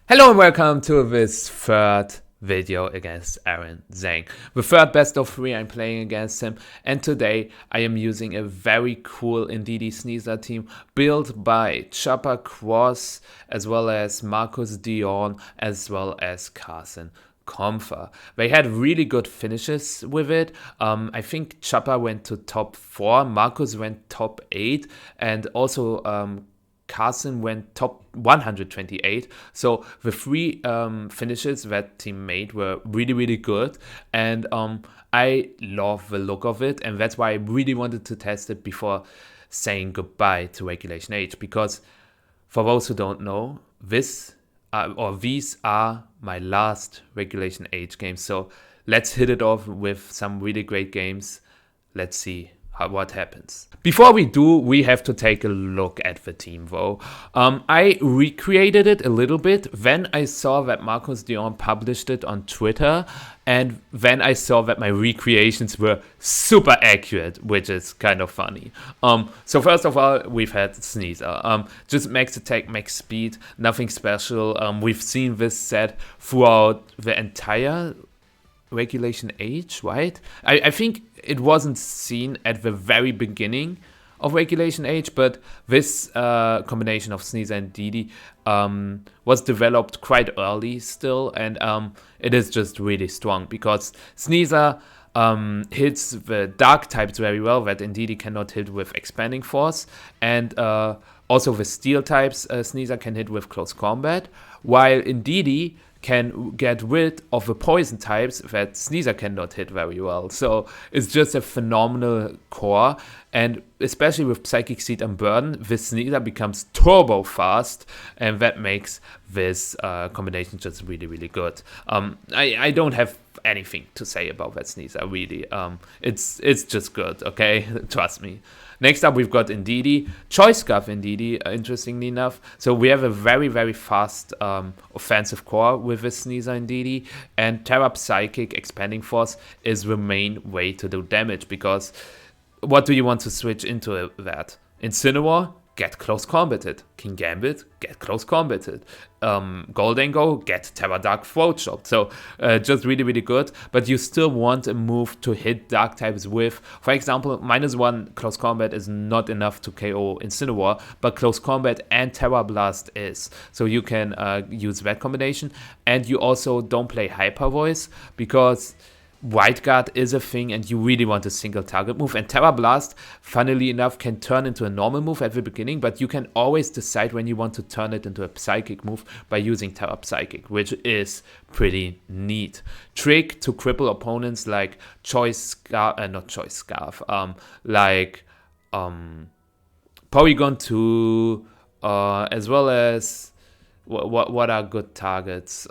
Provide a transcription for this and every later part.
Hello and welcome to this third video against Aaron Zheng. The third best of 3 I'm playing against him, and today I am using a very cool Indeedee-Sneasler team built by Chopper Cross as well as Marcus Dion as well as Carson Comfer. They had really good finishes with it. I think Chopper went to top 4, Marcus went top 8, and also Carson went top 128. So the three finishes that team made were really good, and I love the look of it, and that's why I really wanted to test it before saying goodbye to Regulation H, because for those who don't know, these are my last Regulation H games. So let's hit it off with some really great games. Let's see what happens. Before we do, we have to take a look at the team though. I recreated it a little bit. Then I saw that Marcus Dion published it on Twitter, and then I saw that my recreations were super accurate, which is kind of funny. So first of all, we've had Sneasler. Just max attack, max speed, nothing special. We've seen this set throughout the entire Regulation H, right? I think it wasn't seen at the very beginning of Regulation H, but this combination of Sneasler and Indeedee was developed quite early still, and it is just really strong because Sneasler hits the dark types very well that Indeedee cannot hit with expanding force, and also the steel types Sneasler can hit with close combat, while Indeedee can get rid of the poison types that Sneasler cannot hit very well. So it's just a phenomenal core, and especially with Psychic Seed and Burden, this Sneasler becomes turbo fast, and that makes this combination just really good. I don't have anything to say about that Sneasler, really. It's just good, okay? Trust me. Next up, we've got Indeedee. Choice Scarf Indeedee, interestingly enough. So we have a very fast offensive core with this Sneasler Indeedee, and Terra Psychic Expanding Force is the main way to do damage, because what do you want to switch into that? Incineroar? Get close combated. King Gambit, get close combated. Goldengo, get Terra Dark Throat Shot. So just really good, but you still want a move to hit dark types with. For example, -1 close combat is not enough to KO Incineroar, but close combat and Terra Blast is. So you can use that combination, and you also don't play Hyper Voice because White Guard is a thing and you really want a single target move, and Terra Blast, funnily enough, can turn into a normal move at the beginning, but you can always decide when you want to turn it into a psychic move by using Terra Psychic, which is pretty neat. Trick to cripple opponents like Porygon 2, as well as what are good targets?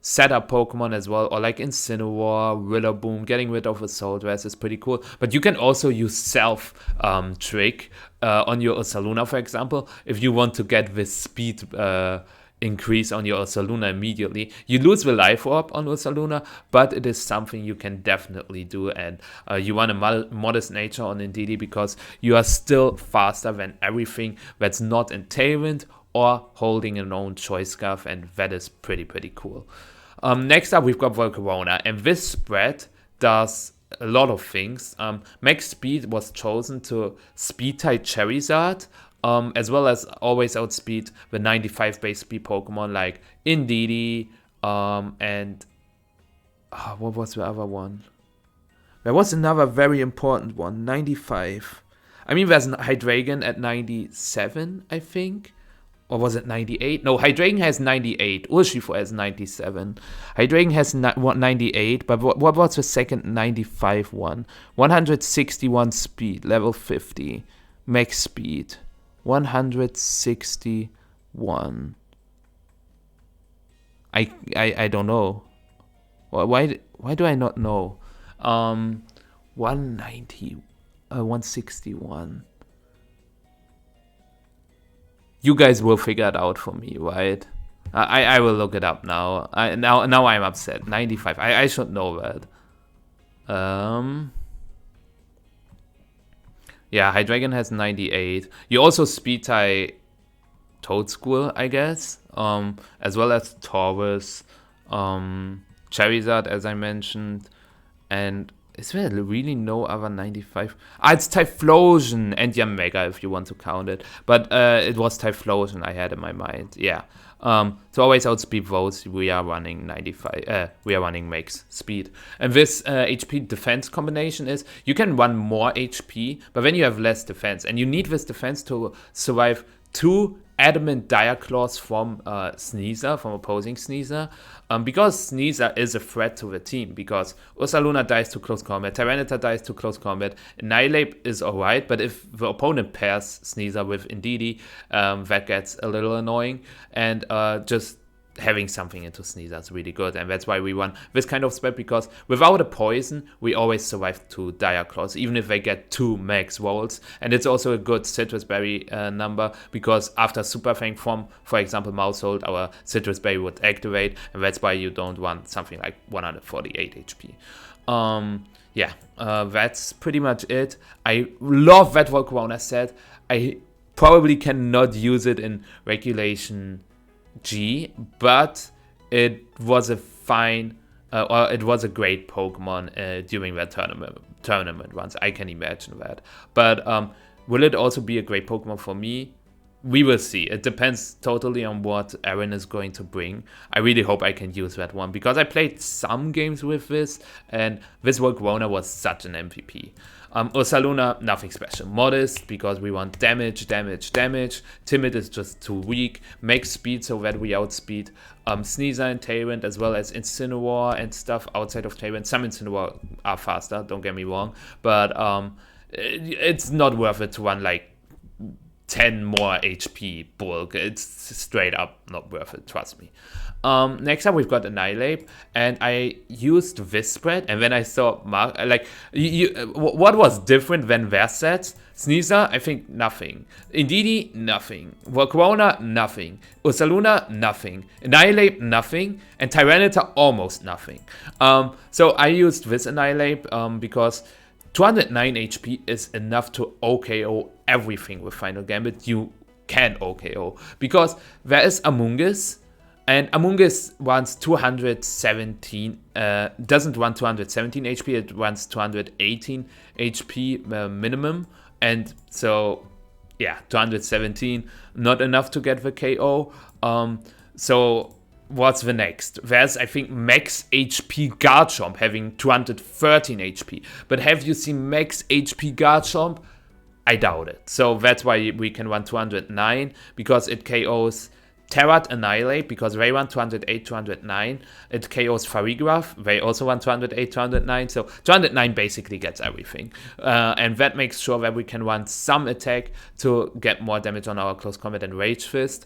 Setup Pokemon as well, or like Incineroar, Rillaboom. Getting rid of Assault Vest is pretty cool, but you can also use Self Trick on your Ursaluna, for example, if you want to get this speed increase on your Ursaluna immediately. You lose the Life Orb on Ursaluna, but it is something you can definitely do, and you want a modest nature on Indeedee because you are still faster than everything that's not in Tailwind or holding an own Choice Scarf, and that is pretty cool. Next up, we've got Volcarona, and this spread does a lot of things. Max Speed was chosen to speed type Charizard, as well as always outspeed the 95 base speed Pokemon like Indeedee, and what was the other one? There was another very important one, 95. I mean, there's Hydreigon at 97, I think. Or was it 98? No, Hydreigon has 98. Urshifu has 97. Hydreigon has 98, but what was the second 95 one? 161 speed, level 50. Max speed. 161. I don't know. Why do I not know? 161. You guys will figure it out for me, right? I will look it up now. Now I'm upset. 95. I should know that. Yeah, Hydreigon has 98. You also speed tie Toad School, I guess. as well as Taurus, Charizard, as I mentioned, and is there really no other 95? It's Typhlosion and Mega if you want to count it. But it was Typhlosion I had in my mind. Yeah. To always outspeed votes, we are running 95. We are running max speed. And this HP defense combination is you can run more HP, but then you have less defense. And you need this defense to survive 2 adamant dire claws from Sneasel, from opposing Sneasel, because Sneasel is a threat to the team, because Ursaluna dies to close combat, Tyranitar dies to close combat, Annihilate is alright, but if the opponent pairs Sneasel with Indeedee, that gets a little annoying, and just having something into Sneasel is really good, and that's why we run this kind of spec, because without a poison, we always survive 2 dire claws, even if they get 2 max rolls. And it's also a good citrus berry number, because after Super Fang from, for example, Mousehold, our citrus berry would activate, and that's why you don't run something like 148 HP. That's pretty much it. I love that Volcarona set. I probably cannot use it in Regulation G, but it was a fine or it was a great Pokemon during that tournament runs. I can imagine that. But will it also be a great Pokemon for me? We will see. It depends totally on what Aaron is going to bring. I really hope I can use that one, because I played some games with this, and this Volcarona was such an MVP. Ursaluna, nothing special. Modest, because we want damage. Timid is just too weak. Make speed so that we outspeed Sneasel and Tyrant, as well as Incineroar and stuff outside of Tyrant. Some Incineroar are faster, don't get me wrong, but it's not worth it to run like 10 more HP bulk. It's straight up not worth it, trust me. Next up, we've got Annihilate, and I used this spread, and then I saw what was different than their sets? Sneasel, I think nothing. Indeedee, nothing. Volcarona, nothing. Ursaluna, nothing. Annihilate, nothing. And Tyranitar, almost nothing. So I used this Annihilate because 209 HP is enough to OKO everything with Final Gambit. You can OKO, because there is Amoonguss, and Amoonguss runs 217, doesn't run 217 HP, it runs 218 HP minimum, and so yeah, 217, not enough to get the KO. So what's the next? There's, I think, max HP Garchomp having 213 HP. But have you seen max HP Garchomp? I doubt it. So that's why we can run 209, because it KOs Terrat Annihilate, because they run 208, 209. It KOs Farigiraf. They also run 208, 209. So 209 basically gets everything. And that makes sure that we can run some attack to get more damage on our close combat and Rage Fist.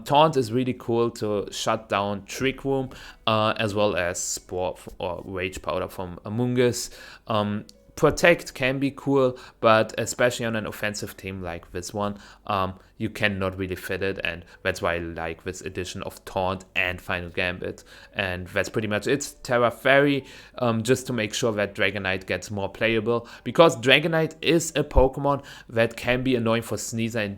Taunt is really cool to shut down Trick Room, as well as Spore or Rage Powder from Amoonguss. Protect can be cool, but especially on an offensive team like this one, you cannot really fit it, and that's why I like this addition of Taunt and Final Gambit. And that's pretty much it. Terra Fairy, just to make sure that Dragonite gets more playable, because Dragonite is a Pokemon that can be annoying for Sneasel and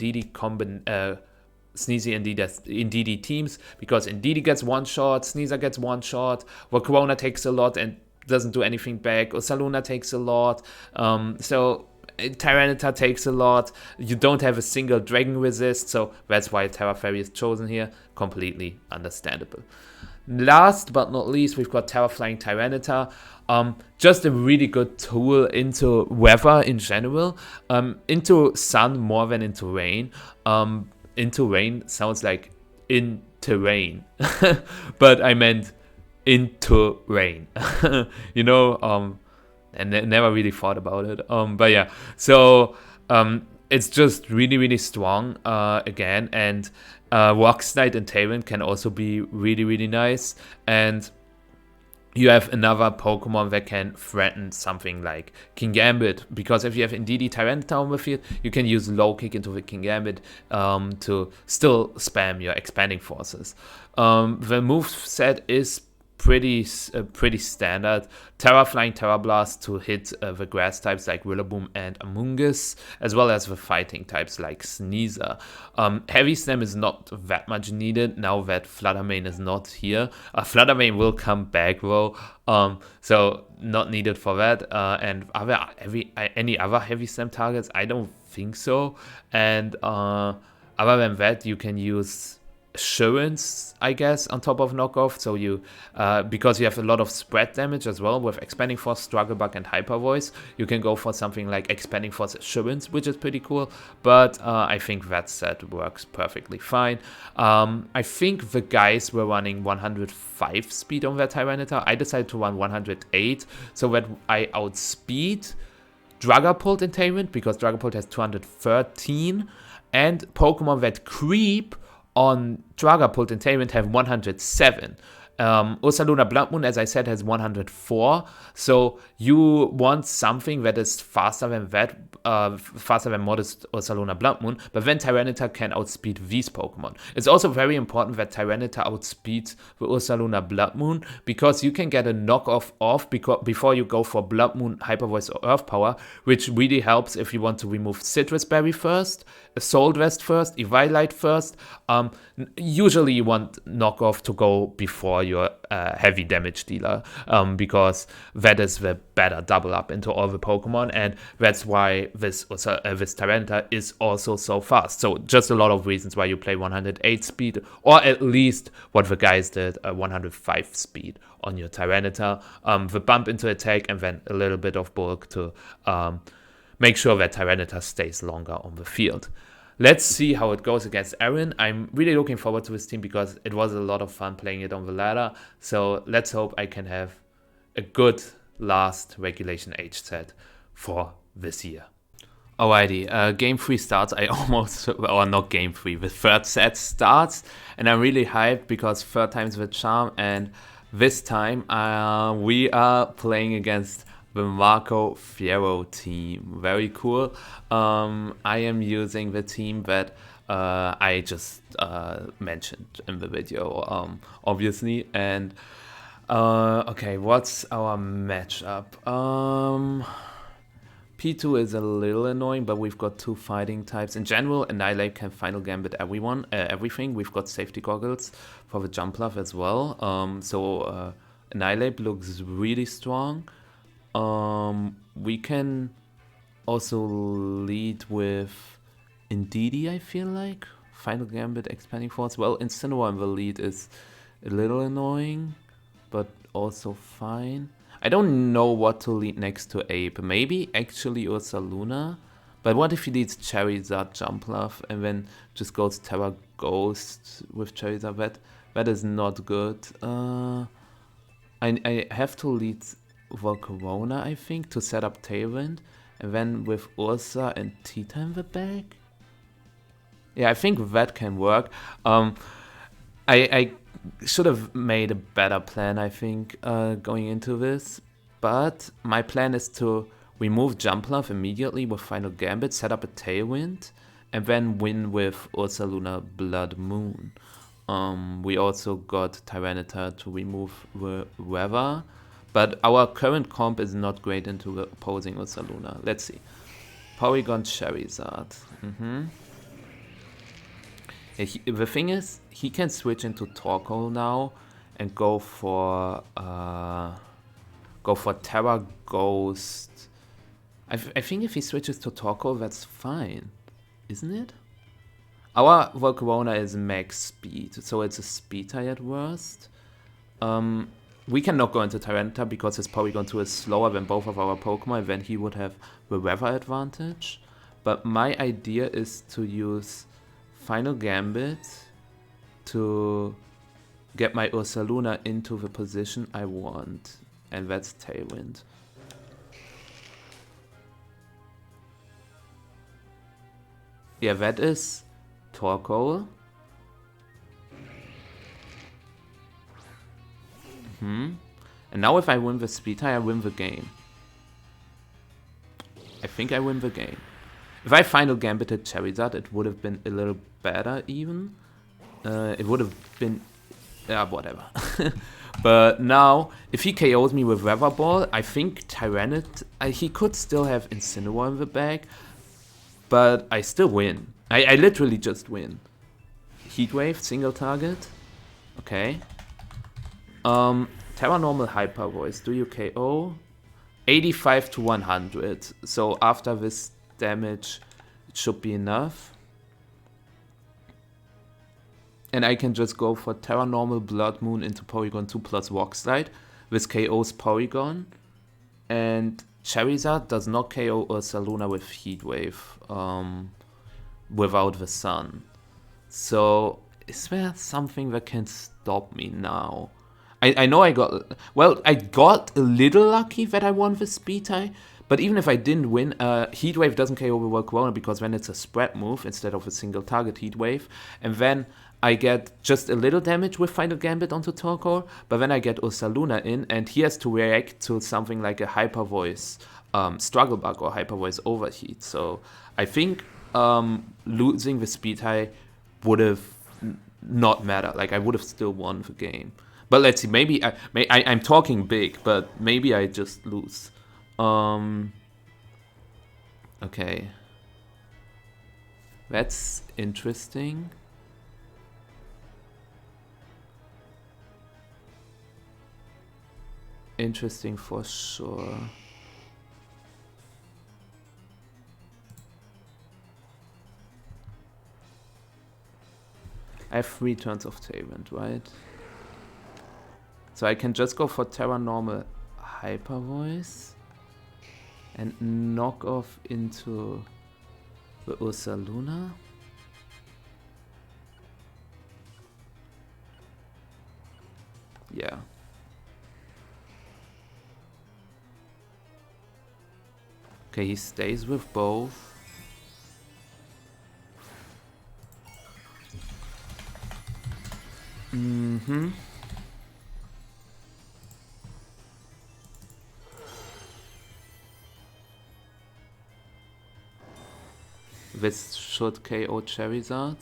Indeedee teams, because Indeedee gets one shot, Sneasel gets one shot, Volcarona takes a lot and doesn't do anything back. Ursaluna takes a lot. So Tyranitar takes a lot. You don't have a single Dragon Resist, so that's why Terra Fairy is chosen here. Completely understandable. Last but not least, we've got Terra Flying Tyranitar. Just a really good tool into weather in general. Into sun more than into rain. Into rain sounds like in terrain, but I meant into rain. You know, and never really thought about it. But yeah, so it's just really strong again, and Rock Slide and Tailwind can also be really nice. And you have another Pokemon that can threaten something like Kingambit, because if you have Indeedee Tyranitar on the field, you can use Low Kick into the Kingambit to still spam your Expanding Forces. The move set is pretty standard. Terra Flying, Terra Blast to hit the grass types like Rillaboom and Amoonguss, as well as the fighting types like Sneasel. Heavy Slam is not that much needed now that Fluttermane is not here. Fluttermane will come back though, so not needed for that. And any other Heavy Slam targets? I don't think so. And other than that, you can use Assurance, I guess, on top of Knockoff. So you, because you have a lot of spread damage as well with Expanding Force, Struggle Bug, and Hyper Voice, you can go for something like Expanding Force Assurance, which is pretty cool. But I think that set works perfectly fine. I think the guys were running 105 speed on their Tyranitar. I decided to run 108 so that I outspeed Dragapult in Tailwind, because Dragapult has 213, and Pokemon that creep on Dragapult and Tailwind have 107. Ursaluna-Bloodmoon, as I said, has 104. So you want something that is faster than that, faster than modest Ursaluna-Bloodmoon, but then Tyranitar can outspeed these Pokemon. It's also very important that Tyranitar outspeeds the Ursaluna-Bloodmoon, because you can get a knockoff off before you go for Bloodmoon, Hyper Voice, or Earth Power, which really helps if you want to remove Citrus Berry first, Soul Rest first, Eviolite first. Usually you want knockoff to go before your heavy damage dealer, because that is the better double up into all the Pokemon, and that's why this Tyranitar is also so fast. So just a lot of reasons why you play 108 speed, or at least what the guys did, 105 speed on your Tyranitar. The bump into attack and then a little bit of bulk to make sure that Tyranitar stays longer on the field. Let's see how it goes against Aaron. I'm really looking forward to this team because it was a lot of fun playing it on the ladder. So let's hope I can have a good last regulation age set for this year. Alrighty, game 3 starts. Or not game 3, the third set starts. And I'm really hyped because third time's the charm. And this time we are playing against the Marco Fierro team. Very cool. I am using the team that I just mentioned in the video, obviously. And okay, what's our matchup? P2 is a little annoying, but we've got 2 fighting types. In general, Annihilate can Final Gambit everything. We've got Safety Goggles for the Jumpluff as well. So Annihilate looks really strong. We can also lead with Indeedee, I feel like. Final Gambit, Expanding Force. Well, Incineroar in the lead is a little annoying, but also fine. I don't know what to lead next to Ape. Maybe actually Ursaluna. But what if he leads Charizard, Jumpluff, and then just goes Terra Ghost with Charizard? That is not good. I have to lead Volcarona, I think, to set up Tailwind, and then with Ursa and Tita in the back. Yeah, I think that can work. I should have made a better plan, I think, going into this, but my plan is to remove Jumpluff immediately with Final Gambit, set up a Tailwind, and then win with Ursaluna-Bloodmoon. We also got Tyranitar to remove the Weather. But our current comp is not great into opposing Ursaluna. Let's see. Porygon Charizard. The thing is, he can switch into Torkoal now and go for Terra Ghost. I think if he switches to Torkoal, that's fine, isn't it? Our Volcarona is max speed, so it's a speed tie at worst. We cannot go into Tyranitar because his Porygon 2 is slower than both of our Pokemon, then he would have the weather advantage. But my idea is to use Final Gambit to get my Ursaluna into the position I want, and that's Tailwind. Yeah, that is Torkoal. And now if I win the speed tie, I win the game. I think I win the game. If I Final Gambited Charizard, it would have been a little better even. It would have been... yeah, whatever. But now, if he KOs me with Weather Ball, I think Tyranitar, he could still have Incineroar in the bag, but I still win. I literally just win. Heatwave, single target. Okay. Terra Normal Hyper Voice, do you KO? 85 to 100. So after this damage, it should be enough. And I can just go for Terra Normal Blood Moon into Porygon 2 plus Rock Slide with KO's Porygon. And Charizard does not KO Ursaluna with Heatwave without the Sun. So is there something that can stop me now? I know I got... Well, I got a little lucky that I won the Speed tie. But even if I didn't win, Heatwave doesn't KO the Volcarona because then it's a spread move instead of a single target Heatwave. And then I get just a little damage with Final Gambit onto Torkoal, but then I get Ursaluna in, and he has to react to something like a Hyper Voice Struggle Bug or Hyper Voice Overheat. So I think losing the Speed High would have not mattered. Like, I would have still won the game. But let's see, maybe I'm talking big, but maybe I just lose. Okay. That's interesting. Interesting for sure. I have 3 turns of Tailwind, right? So I can just go for Terra Normal Hyper Voice and knock off into the Ursaluna. Yeah. Okay, he stays with both. This should KO Charizard.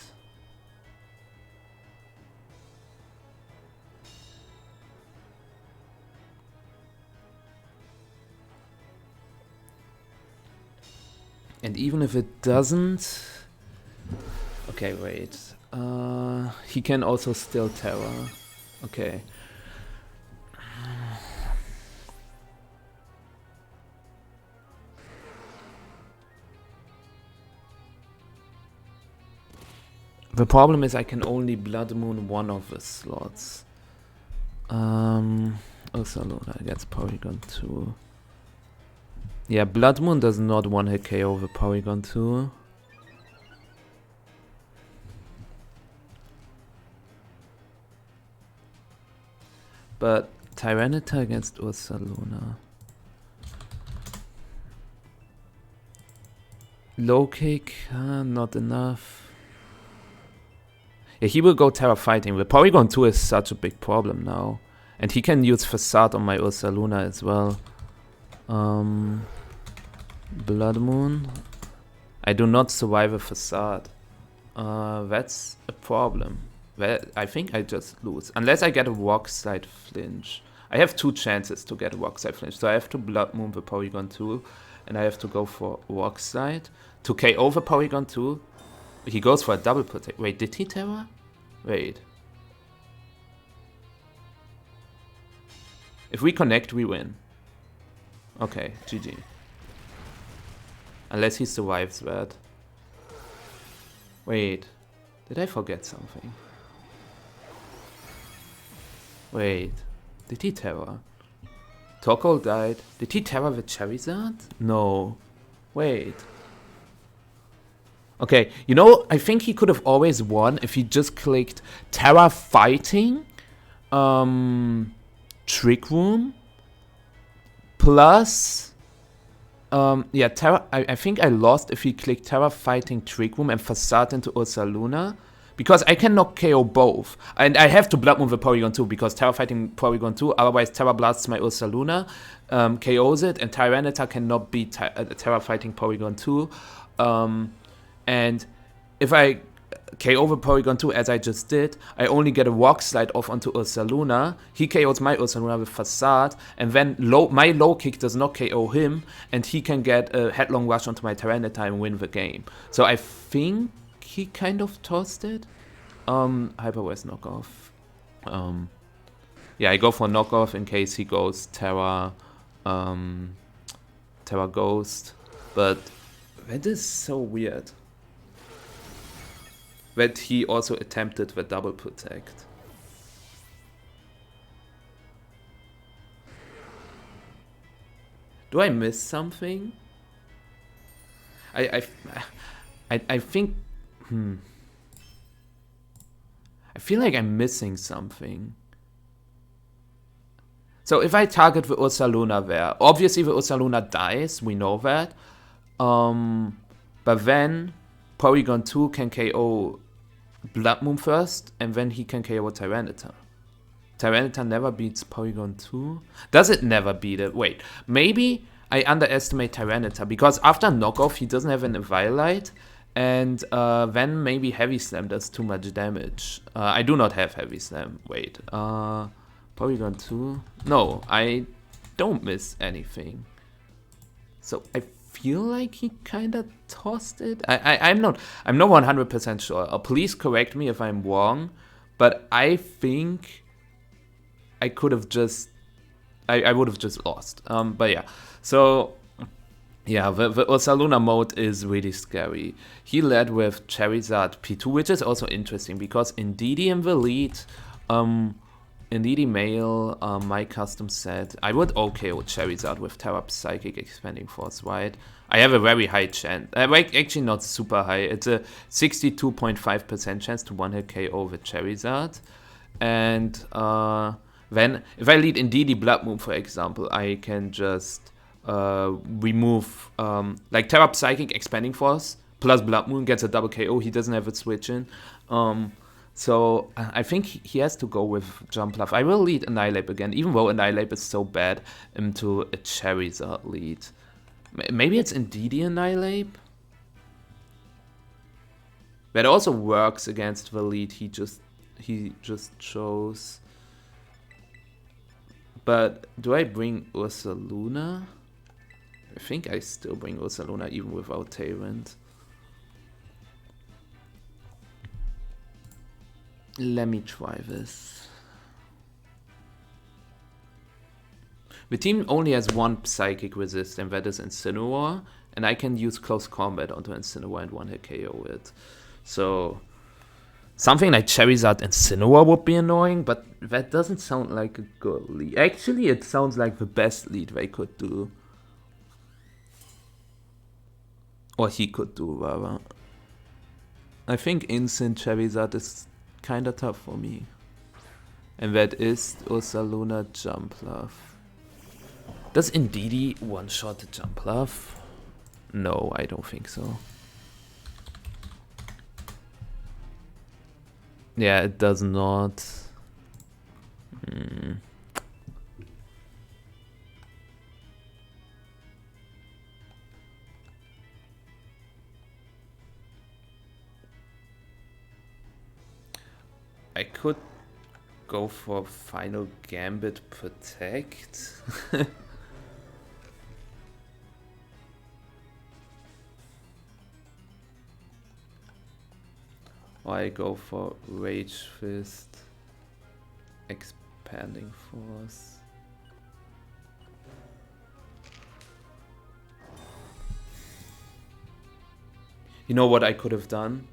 And even if it doesn't... Okay, wait. He can also still Terra. Okay. The problem is I can only Blood Moon one of the slots. Ursaluna gets Porygon 2. Yeah, Blood Moon does not one-hit KO the Porygon 2. But Tyranitar against Ursaluna. Low kick, not enough. Yeah, he will go Terra Fighting. The Porygon 2 is such a big problem now. And he can use Facade on my Ursaluna as well. Blood Moon. I do not survive a Facade. That's a problem. I think I just lose. Unless I get a Rock Slide Flinch. I have 2 chances to get a Rock Slide Flinch. So I have to Blood Moon the Porygon 2. And I have to go for Rock Slide. To KO the Porygon 2. He goes for a double protect. Wait, did he Terra? Wait. If we connect, we win. Okay, GG. Unless he survives that. Wait. Did I forget something? Wait. Did he Terra? Torkoal died. Did he Terra the Charizard? No. Wait. Okay, you know, I think he could have always won if he just clicked Terra Fighting, Trick Room, plus, yeah, Terra. I think I lost if he clicked Terra Fighting, Trick Room, and Facade into Ursaluna, because I cannot KO both, and I have to Blood Moon the Porygon 2 because Terra Fighting Porygon 2. Otherwise, Terra blasts my Ursaluna, KOs it, and Tyranitar cannot beat Terra Fighting Porygon 2. And if I KO the Porygon 2 as I just did. I only get a Rock Slide off onto Ursaluna. He KOs my Ursaluna with Facade, and then my low kick does not KO him, and he can get a Headlong Rush onto my Tyranitar and win the game. So I think he kind of tossed it. Hyper Voice knockoff. Yeah, I go for knockoff in case he goes Terra Ghost, but that is so weird. That he also attempted the double protect. Do I miss something? I think. I feel like I'm missing something. So if I target the Ursaluna there, obviously the Ursaluna dies, we know that. But then Porygon 2 can KO Bloodmoon first, and then he can KO Tyranitar. Tyranitar never beats Porygon 2? Does it never beat it? Wait, maybe I underestimate Tyranitar, because after knockoff he doesn't have an Eviolite, and then maybe Heavy Slam does too much damage. I do not have Heavy Slam. Wait, Porygon 2? No, I don't miss anything. So I feel like he kind of tossed it. I'm not 100% sure. Please correct me if I'm wrong, but I think I could have just I would have just lost. But yeah, so yeah, the Ursaluna mode is really scary. He led with Charizard P2, which is also interesting because Indeedee in the lead, Indeedee-Male, my custom set. I would OKO Charizard with Terra Psychic Expanding Force, right? I have a very high chance. Actually, not super high. It's a 62.5% chance to one-hit KO with Charizard. And then, if I lead Indeedee-Bloodmoon, for example, I can just remove, like Terra Psychic Expanding Force plus Bloodmoon gets a double KO. He doesn't have a switch in. So I think he has to go with Jumpluff. I will lead Annihilape again, even though Annihilape is so bad, into a Charizard lead. Maybe it's Indeedee Annihilape? That also works against the lead he just chose. But do I bring Ursaluna? I think I still bring Ursaluna even without Tyrant. Let me try this. The team only has one Psychic resist, and that is Incineroar, and I can use Close Combat onto Incineroar and one-hit KO it. So something like Charizard Incineroar would be annoying, but that doesn't sound like a good lead. Actually, it sounds like the best lead they could do. Or he could do, rather. I think Instant Charizard is kinda tough for me. And that is Ursaluna Jumpluff. Does Indeedee one-shot the Jumpluff? No, I don't think so. Yeah, it does not. I could go for Final Gambit Protect. Or I go for Rage Fist, Expanding Force. You know what I could have done?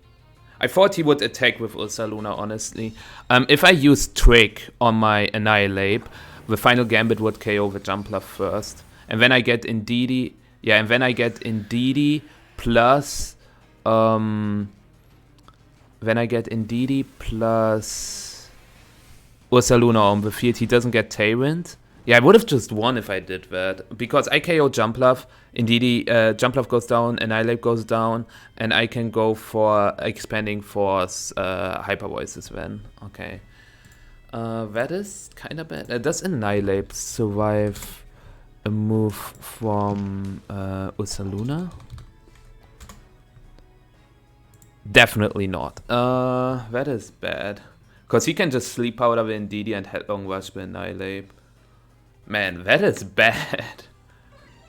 I thought he would attack with Ursaluna, honestly. If I use Trick on my Annihilape, the Final Gambit would KO the Jumpluff first. And then I get Indeedee. Yeah, and then I get Indeedee plus... Then I get Indeedee plus Ursaluna on the field. He doesn't get Tailwind. Yeah, I would have just won if I did that. Because I KO Jumpluff, Indeedee, Jumpluff goes down, Annihilape goes down, and I can go for Expanding Force, Hyper Voices then. Okay. That is kind of bad. Does Annihilape survive a move from Ursaluna? Definitely not. That is bad. Because he can just sleep powder the Indeedee and headlong rush the Annihilate. Man, that is bad.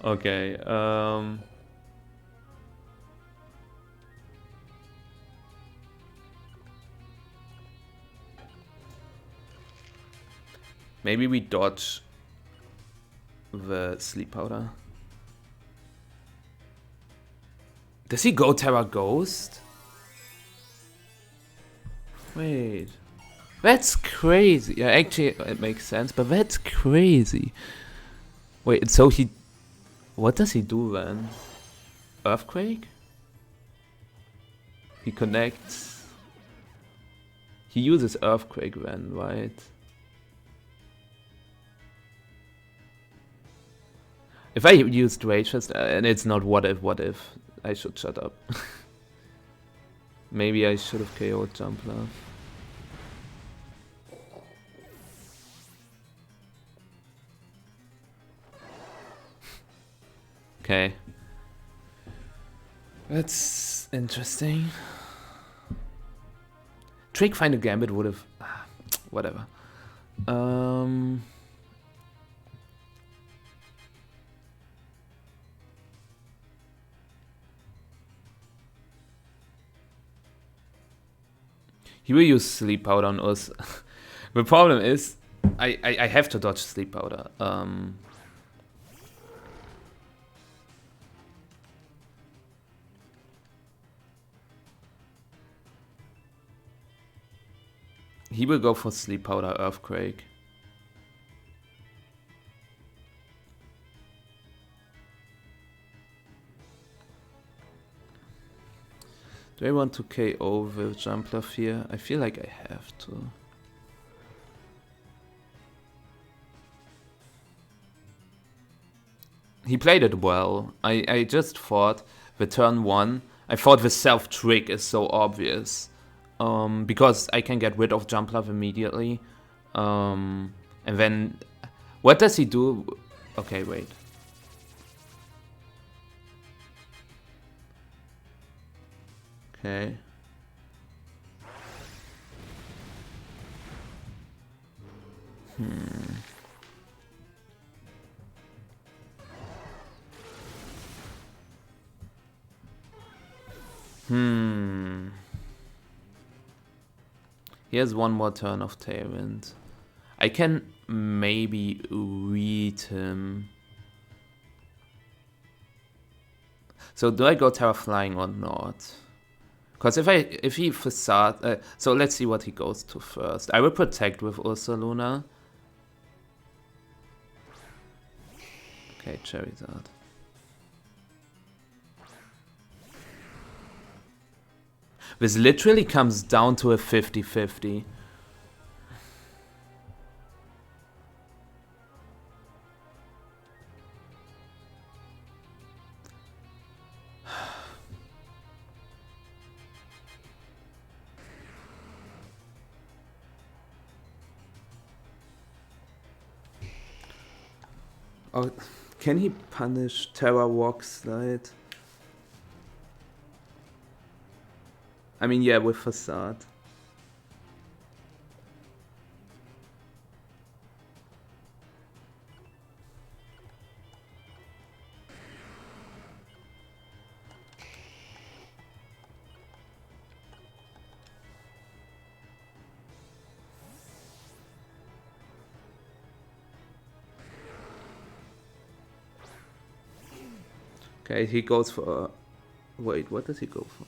Okay, maybe we dodge the sleep powder. Does he go Terra Ghost? Wait. That's crazy. Yeah, actually it makes sense, but that's crazy. Wait, so he... What does he do then? Earthquake? He connects... He uses Earthquake then, right? If I used Rage Fist, and it's not what if, I should shut up. Maybe I should have KO'd Jumpler. Okay. That's interesting. Trick Finder Gambit would have... whatever. He will use Sleep Powder on us. The problem is, I have to dodge Sleep Powder. He will go for Sleep Powder Earthquake. Do I want to KO the Jumpler here? I feel like I have to. He played it well. I just thought the turn 1, I thought the self trick is so obvious. Because I can get rid of Jumpler immediately. And then, what does he do? Okay, wait. Okay. He has one more turn of Tailwind. I can maybe read him. So do I go Terra Flying or not? Because if he facade, so let's see what he goes to first. I will protect with Ursaluna. Okay, Charizard. This literally comes down to a 50-50. Oh, can he punish Terra Walk Slide? I mean, yeah, with Facade. Okay, he goes for... wait, what does he go for?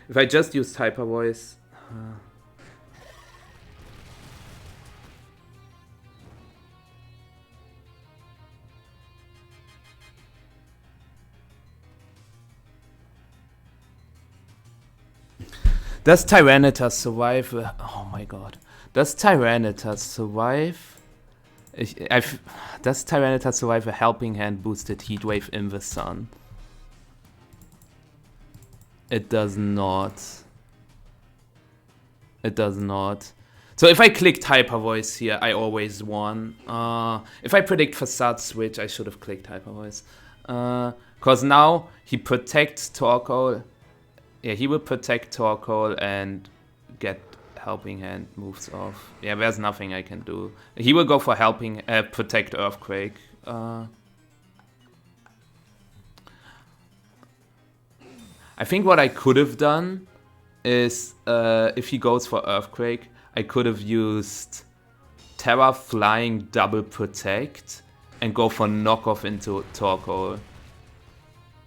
If I just used Hyper Voice... Does Tyranitar survive? Oh my god. Does Tyranitar survive? Does Tyranitar survive a Helping Hand boosted Heatwave in the sun? It does not. It does not. So if I clicked Hyper Voice here, I always won. If I predict Facade Switch, I should have clicked Hyper Voice. Because now he protects Torkoal. Yeah, he will protect Torkoal and get Helping Hand moves off. Yeah, there's nothing I can do. He will go for protect Earthquake. I think what I could have done is, if he goes for Earthquake, I could have used Terra Flying double protect and go for knockoff into Torkoal.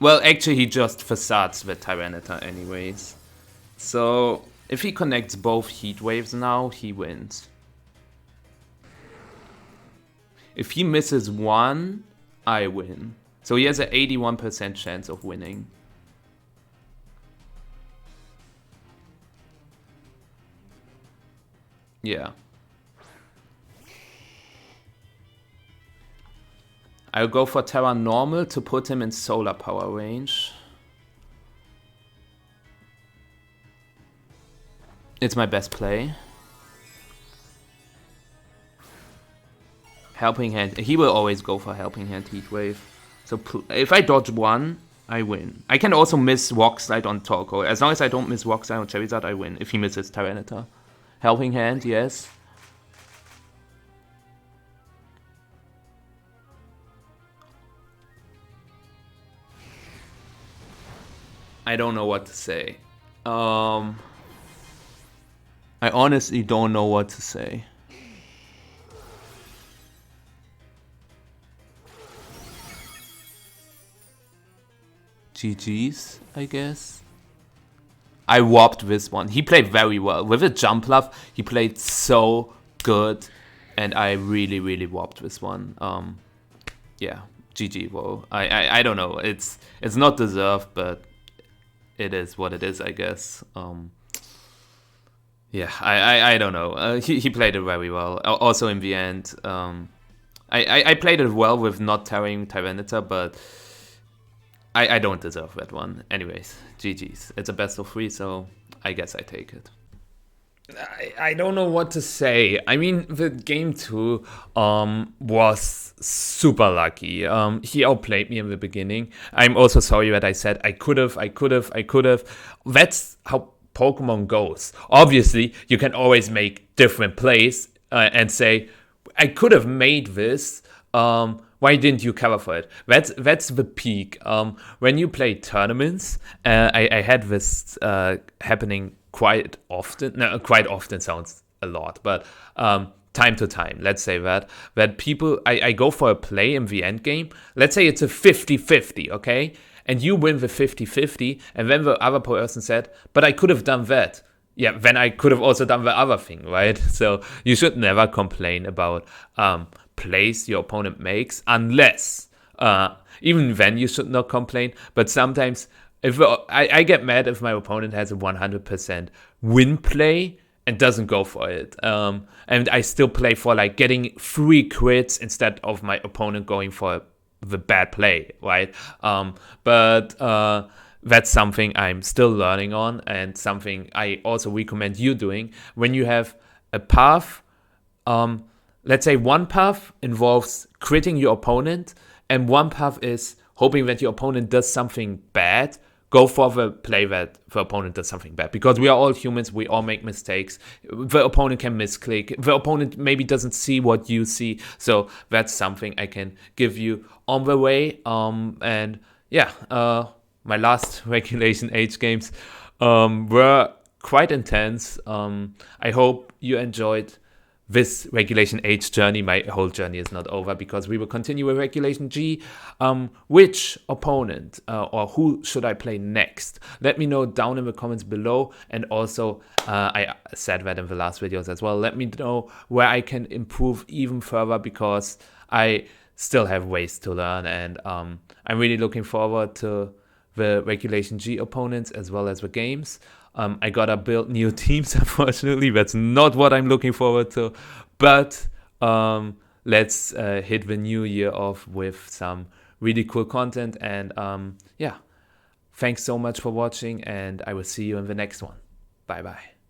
Well, actually he just facades the Tyranitar anyways. So if he connects both Heat Waves now, he wins. If he misses one, I win. So he has an 81% chance of winning. Yeah. I'll go for Terra Normal to put him in solar power range. It's my best play. Helping Hand. He will always go for Helping Hand Heat Wave. So if I dodge one, I win. I can also miss Rock Slide on Torkoal. As long as I don't miss Rock Slide on Charizard, I win. If he misses Tyranitar. Helping Hand, yes. I don't know what to say. I honestly don't know what to say. GG's, I guess. I whopped this one. He played very well. With a jump love, he played so good. And I really, really whopped this one. Yeah, GG, whoa. I don't know. It's not deserved, but it is what it is, I guess. Yeah, I don't know. He played it very well. Also in the end, I played it well with not tearing Tyranitar, but I don't deserve that one. Anyways, GG's. It's a best of 3, so I guess I take it. I don't know what to say. I mean, the game 2 was super lucky. He outplayed me in the beginning. I'm also sorry that I said I could have. That's how Pokemon goes. Obviously, you can always make different plays and say, I could have made this. Why didn't you cover for it? That's the peak. When you play tournaments, I had this happening quite often. No, quite often sounds a lot, but time to time, let's say that people, I go for a play in the end game. Let's say it's a 50-50, okay? And you win the 50-50, and then the other person said, but I could have done that. Yeah, then I could have also done the other thing, right? So you should never complain about plays your opponent makes, unless, even then you should not complain, but sometimes if I get mad if my opponent has a 100% win play and doesn't go for it. And I still play for like getting 3 crits instead of my opponent going for the bad play, right? But that's something I'm still learning on, and something I also recommend you doing. When you have a path, let's say one path involves critting your opponent, and one path is hoping that your opponent does something bad. Go for the play that the opponent does something bad. Because we are all humans, we all make mistakes. The opponent can misclick. The opponent maybe doesn't see what you see. So that's something I can give you on the way. And yeah, my last Regulation H games were quite intense. I hope you enjoyed this Regulation H journey. My whole journey is not over, because we will continue with Regulation G. Which opponent or who should I play next? Let me know down in the comments below. And also, I said that in the last videos as well, let me know where I can improve even further, because I still have ways to learn. And I'm really looking forward to the Regulation G opponents as well as the games. I gotta build new teams, unfortunately. That's not what I'm looking forward to. But let's hit the new year off with some really cool content. And yeah, thanks so much for watching, and I will see you in the next one. Bye-bye.